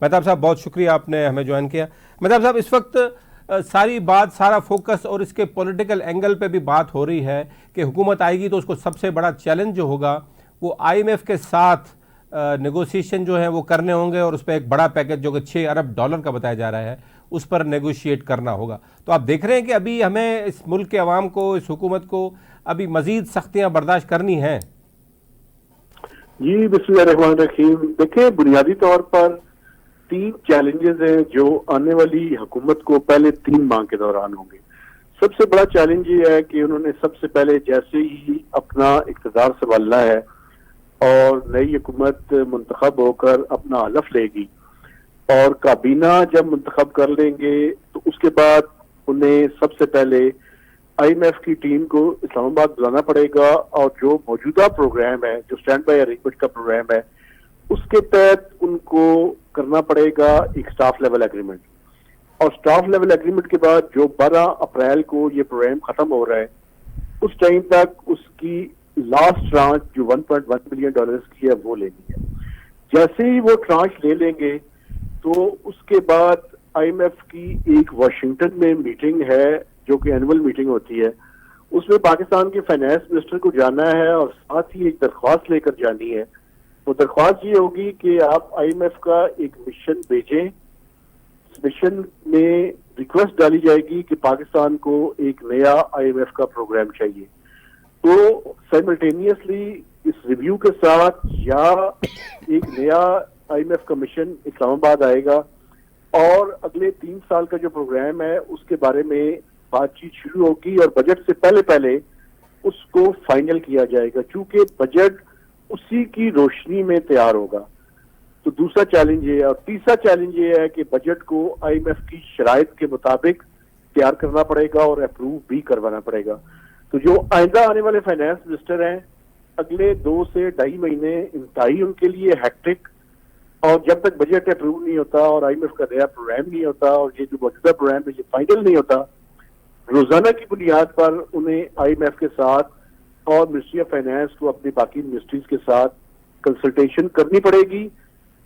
मेहताब साहब बहुत शुक्रिया आपने हमें ज्वाइन किया। मेहताब साहब इस वक्त सारी बात सारा फोकस और इसके पॉलिटिकल एंगल पे भी बात हो रही है कि हुकूमत आएगी तो उसको सबसे बड़ा चैलेंज जो होगा वो आईएमएफ के साथ नेगोशिएशन जो है वो करने होंगे और उस पर एक बड़ा पैकेज जो कि $6 अरब का बताया जा रहा है उस पर नेगोशिएट करना होगा। तो आप देख रहे हैं कि अभी हमें इस मुल्क के अवाम को, इस हुकूमत को अभी मजीद सख्तियाँ बर्दाश्त करनी हैं। जी बिस्मिल्लाहिर्रहमानिर्रहीम। देखिए, बुनियादी तौर पर 3 चैलेंजेस हैं जो आने वाली हुकूमत को पहले 3 माह के दौरान होंगे। सबसे बड़ा चैलेंज ये है कि उन्होंने सबसे पहले जैसे ही अपना इक़्तिदार संभालना है और नई हुकूमत मुंतखब होकर अपना हलफ लेगी और काबीना जब मुंतखब कर लेंगे तो उसके बाद उन्हें सबसे पहले आईएमएफ की टीम को इस्लामाबाद बुलाना पड़ेगा और जो मौजूदा प्रोग्राम है, जो स्टैंड बाय अरेंजमेंट का प्रोग्राम है, उसके तहत उनको करना पड़ेगा एक स्टाफ लेवल एग्रीमेंट। और स्टाफ लेवल एग्रीमेंट के बाद जो 12 अप्रैल को ये प्रोग्राम खत्म हो रहा है उस टाइम तक उसकी लास्ट ट्रांच जो $1.1 बिलियन की है वो लेनी है। जैसे ही वो ट्रांच ले लेंगे तो उसके बाद आईएमएफ की एक वाशिंगटन में मीटिंग है जो कि एनुअल मीटिंग होती है, उसमें पाकिस्तान के फाइनेंस मिनिस्टर को जाना है और साथ ही एक दरख्वास्त लेकर जानी है। वो दरख्वास्त ये होगी कि आप आईएमएफ का एक मिशन भेजें। इस मिशन में रिक्वेस्ट डाली जाएगी कि पाकिस्तान को एक नया आईएमएफ का प्रोग्राम चाहिए। तो साइमल्टेनियसली इस रिव्यू के साथ या एक नया आईएमएफ का मिशन इस्लामाबाद आएगा और अगले 3 साल का जो प्रोग्राम है उसके बारे में बातचीत शुरू होगी और बजट से पहले पहले उसको फाइनल किया जाएगा, चूंकि बजट उसी की रोशनी में तैयार होगा। तो दूसरा चैलेंज ये है। और तीसरा चैलेंज ये है कि बजट को आईएमएफ की शराइत के मुताबिक तैयार करना पड़ेगा और अप्रूव भी करवाना पड़ेगा। तो जो आइंदा आने वाले फाइनेंस मिनिस्टर हैं, अगले 2 से 2.5 महीने इंतहाई उनके लिए हैक्टिक, और जब तक बजट अप्रूव नहीं होता और आईएमएफ का नया प्रोग्राम नहीं होता और ये जो मौजूदा प्रोग्राम है ये फाइनल नहीं होता, रोजाना की बुनियाद पर उन्हें आईएमएफ के साथ और मिनिस्ट्री ऑफ फाइनेंस को अपनी बाकी मिनिस्ट्रीज के साथ कंसल्टेशन करनी पड़ेगी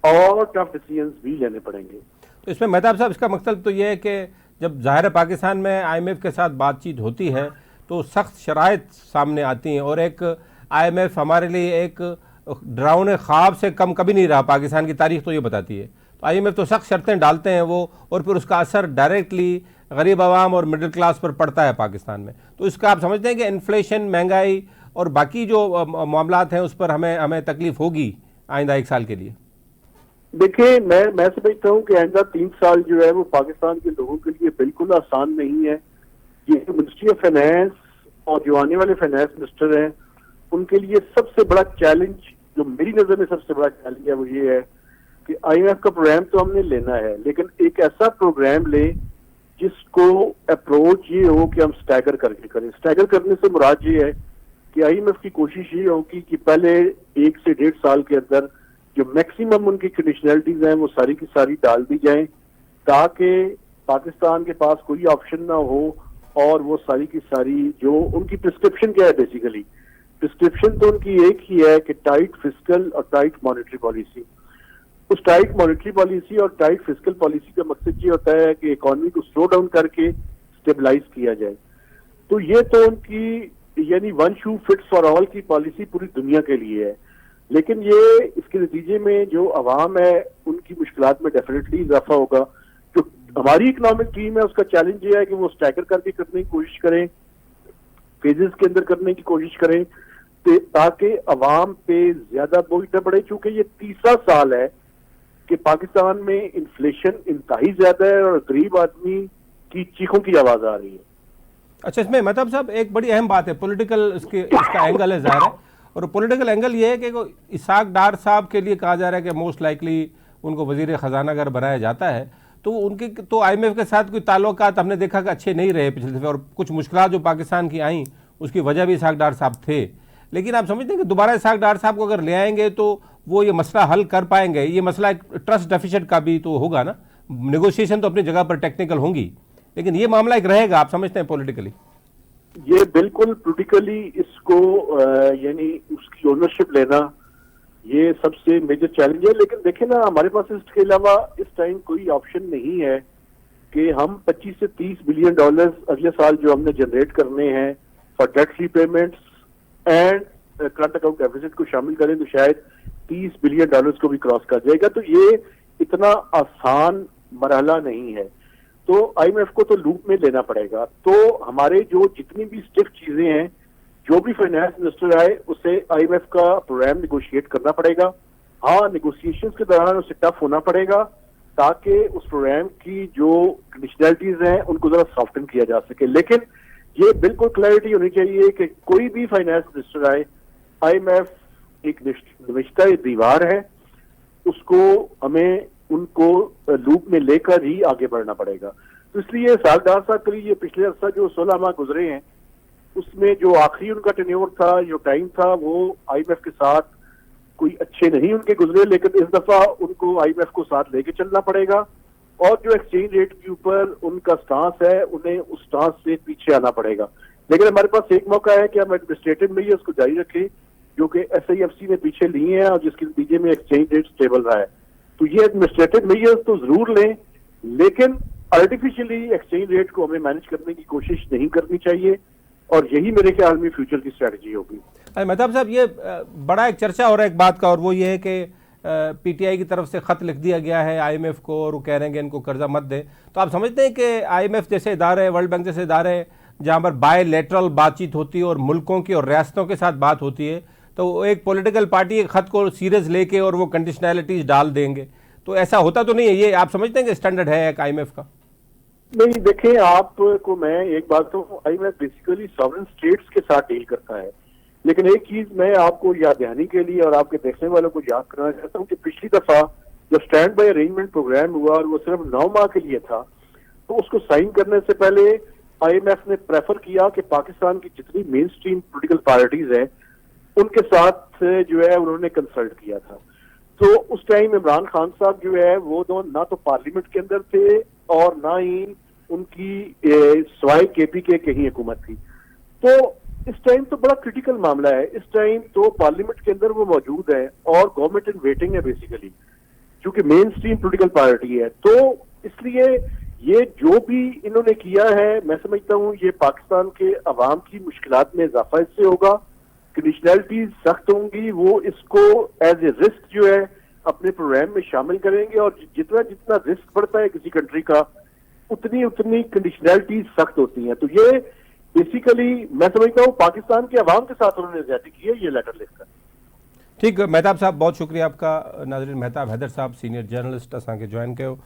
और टफ डिसीजंस भी लेने पड़ेंगे। तो इसमें मेहताब साहब इसका मकसद तो ये है कि जब ज़ाहिर पाकिस्तान में आईएमएफ के साथ बातचीत होती है तो सख्त शराइत सामने आती हैं और एक आईएमएफ हमारे लिए एक डरावने ख्वाब से कम कभी नहीं रहा। पाकिस्तान की तारीख तो ये बताती है। तो आईएमएफ तो सख्त शर्तें डालते हैं वो, और फिर उसका असर डायरेक्टली गरीब आवाम और मिडिल क्लास पर पड़ता है पाकिस्तान में। तो इसका आप समझते हैं कि इन्फ्लेशन, महंगाई और बाकी जो मामलात हैं उस पर हमें तकलीफ होगी आइंदा 1 साल के लिए? देखिए, मैं समझता हूँ कि आइंदा 3 साल जो है वो पाकिस्तान के लोगों के लिए बिल्कुल आसान नहीं है। ये मिनिस्ट्री ऑफ फाइनेंस और जो आने वाले फाइनेंस मिनिस्टर हैं उनके लिए सबसे बड़ा चैलेंज, जो मेरी नजर में सबसे बड़ा चैलेंज है, वो ये है कि आईएमएफ का प्रोग्राम तो हमने लेना है, लेकिन एक ऐसा प्रोग्राम ले जिसको अप्रोच ये हो कि हम स्टैगर करके करें। स्टैगर करने से मुराद ये है कि आईएमएफ की कोशिश ये होगी कि पहले 1 से 1.5 साल के अंदर जो मैक्सिमम उनकी कंडीशनलिटीज हैं वो सारी की सारी डाल दी जाएं, ताकि पाकिस्तान के पास कोई ऑप्शन ना हो और वो सारी की सारी जो उनकी प्रिस्क्रिप्शन क्या है, बेसिकली प्रिस्क्रिप्शन तो उनकी एक ही है कि टाइट फिस्कल और टाइट मॉनेटरी पॉलिसी। उस टाइट मॉनेटरी पॉलिसी और टाइट फिस्कल पॉलिसी का मकसद ये होता है कि इकोनॉमी को स्लो डाउन करके स्टेबलाइज किया जाए। तो ये तो उनकी यानी one shoe fits for all की पॉलिसी पूरी दुनिया के लिए है, लेकिन ये इसके नतीजे में जो अवाम है उनकी मुश्किलात में डेफिनेटली इजाफा होगा। जो हमारी इकोनॉमिक टीम है उसका चैलेंज ये है कि वो स्टैगर करके करने की कोशिश करें, फेजेस के अंदर करने की कोशिश करें ताकि अवाम पे ज्यादा बोझ न पड़े, चूंकि ये तीसरा साल है कि पाकिस्तान में इन्फ्लेशन इंतहाई ज्यादा है और गरीब आदमी की चीखों की आवाज आ रही है। अच्छा, इसमें मतलब साहब एक बड़ी अहम बात है, पॉलिटिकल इसका एंगल है ज़ाहिर है, और पॉलिटिकल एंगल ये है कि इसाक डार साहब के लिए कहा जा रहा है कि मोस्ट लाइकली उनको वजीर ख़जाना अगर बनाया जाता है तो उनके तो आईएमएफ के साथ कोई ताल्लुकात हमने देखा कि अच्छे नहीं रहे पिछले दफ़े, और कुछ मुश्किलात जो पाकिस्तान की आई उसकी वजह भी इसाक डार साहब थे। लेकिन आप समझते हैं कि दोबारा इसाक डार साहब को अगर ले आएंगे तो वो ये मसला हल कर पाएंगे? ये मसला एक ट्रस्ट डेफिसिट का भी तो होगा ना। नेगोशिएशन तो अपनी जगह पर टेक्निकल होंगी, लेकिन ये मामला एक रहेगा, आप समझते हैं पॉलिटिकली? ये बिल्कुल पॉलिटिकली इसको यानी उसकी ओनरशिप लेना ये सबसे मेजर चैलेंज है। लेकिन देखें ना, हमारे पास इसके अलावा इस टाइम कोई ऑप्शन नहीं है कि हम 25 से 30 बिलियन डॉलर अगले साल जो हमने जनरेट करने हैं for debt repayments and current account deficit को शामिल करें तो शायद 30 बिलियन डॉलर्स को भी क्रॉस कर जाएगा। तो ये इतना आसान मरहला नहीं है। तो आईएमएफ को तो लूप में लेना पड़ेगा। तो हमारे जो जितनी भी स्टिफ चीजें हैं, जो भी फाइनेंस मिनिस्टर आए उसे आईएमएफ का प्रोग्राम निगोशिएट करना पड़ेगा। हाँ, निगोशिएशंस के दौरान उसे टफ होना पड़ेगा ताकि उस प्रोग्राम की जो कंडीशनलिटीज हैं उनको जरा सॉफ्टन किया जा सके। लेकिन ये बिल्कुल क्लैरिटी होनी चाहिए कि कोई भी फाइनेंस मिनिस्टर आए, आईएमएफ एक निश्चित दीवार है, उसको हमें उनको लूप में लेकर ही आगे बढ़ना पड़ेगा। तो इसलिए सागदार साहब के लिए पिछले अर्सा जो 16 माह गुजरे हैं उसमें जो आखिरी उनका टेन्योर था, जो टाइम था, वो आईएमएफ के साथ कोई अच्छे नहीं उनके गुजरे। लेकिन इस दफा उनको आईएमएफ को साथ लेके चलना पड़ेगा और जो एक्सचेंज रेट के ऊपर उनका स्टांस है उन्हें उस स्टांस से पीछे आना पड़ेगा। लेकिन हमारे पास एक मौका है कि हम एडमिनिस्ट्रेटिव में ही उसको जारी रखें जो कि SIFC ने पीछे लिए हैं और जिसके नतीजे में एक्सचेंज रेट स्टेबल रहा है। तो ये एडमिनिस्ट्रेटिव मेजर्स तो जरूर लें, लेकिन आर्टिफिशियली एक्सचेंज रेट को हमें मैनेज करने की कोशिश नहीं करनी चाहिए और यही मेरे ख्याल में फ्यूचर की स्ट्रेटजी होगी। मेहताब साहब, ये बड़ा एक चर्चा हो रहा है एक बात का, और वो ये है कि PTI की तरफ से खत लिख दिया गया है IMF को और वो कह रहे हैं कि इनको कर्जा मत दे। तो आप समझते हैं कि IMF जैसे इदारे, वर्ल्ड बैंक जैसे इदारे जहाँ पर बायलैटरल बातचीत होती है और मुल्कों की और रियासतों के साथ बात होती है, तो एक पॉलिटिकल पार्टी एक खत को सीरियस लेके और वो कंडीशनैलिटीज डाल देंगे, तो ऐसा होता तो नहीं है? ये आप समझते हैं कि स्टैंडर्ड है एक IMF का? नहीं, देखें, आपको मैं एक बात कहूं, आईएमएफ बेसिकली सॉवरेन स्टेट्स के साथ डील करता है। लेकिन एक चीज मैं आपको याद दहानी के लिए और आपके देखने वालों को याद कराना चाहता हूं कि पिछली दफा जब स्टैंड बाय अरेंजमेंट प्रोग्राम हुआ और वो सिर्फ 9 माह के लिए था, तो उसको साइन करने से पहले आईएमएफ ने प्रेफर किया कि पाकिस्तान की जितनी मेन स्ट्रीम पोलिटिकल पार्टीज हैं उनके साथ जो है उन्होंने कंसल्ट किया था। तो उस टाइम इमरान खान साहब जो है वो ना तो पार्लियामेंट के अंदर थे और ना ही उनकी सवाई KPK के ही हुकूमत थी। तो इस टाइम तो बड़ा क्रिटिकल मामला है। इस टाइम तो पार्लियामेंट के अंदर वो मौजूद है और गवर्नमेंट इन वेटिंग है बेसिकली, क्योंकि मेन स्ट्रीम पोलिटिकल पार्टी है। तो इसलिए ये जो भी इन्होंने किया है, मैं समझता हूँ ये पाकिस्तान के अवाम की मुश्किलात में इजाफा इससे होगा। कंडीशनैलिटीज सख्त होंगी, वो इसको एज ए रिस्क जो है अपने प्रोग्राम में शामिल करेंगे और जितना जितना रिस्क बढ़ता है किसी कंट्री का उतनी उतनी कंडीशनैलिटीज सख्त होती हैं। तो ये बेसिकली मैं समझता हूँ पाकिस्तान के अवाम के साथ उन्होंने ज्यादती की है ये लेटर लिखकर। ठीक, मेहताब साहब बहुत शुक्रिया आपका। नाज़रीन, मेहताब हैदर साहब सीनियर जर्नलिस्ट असांखे ज्वाइन कयो।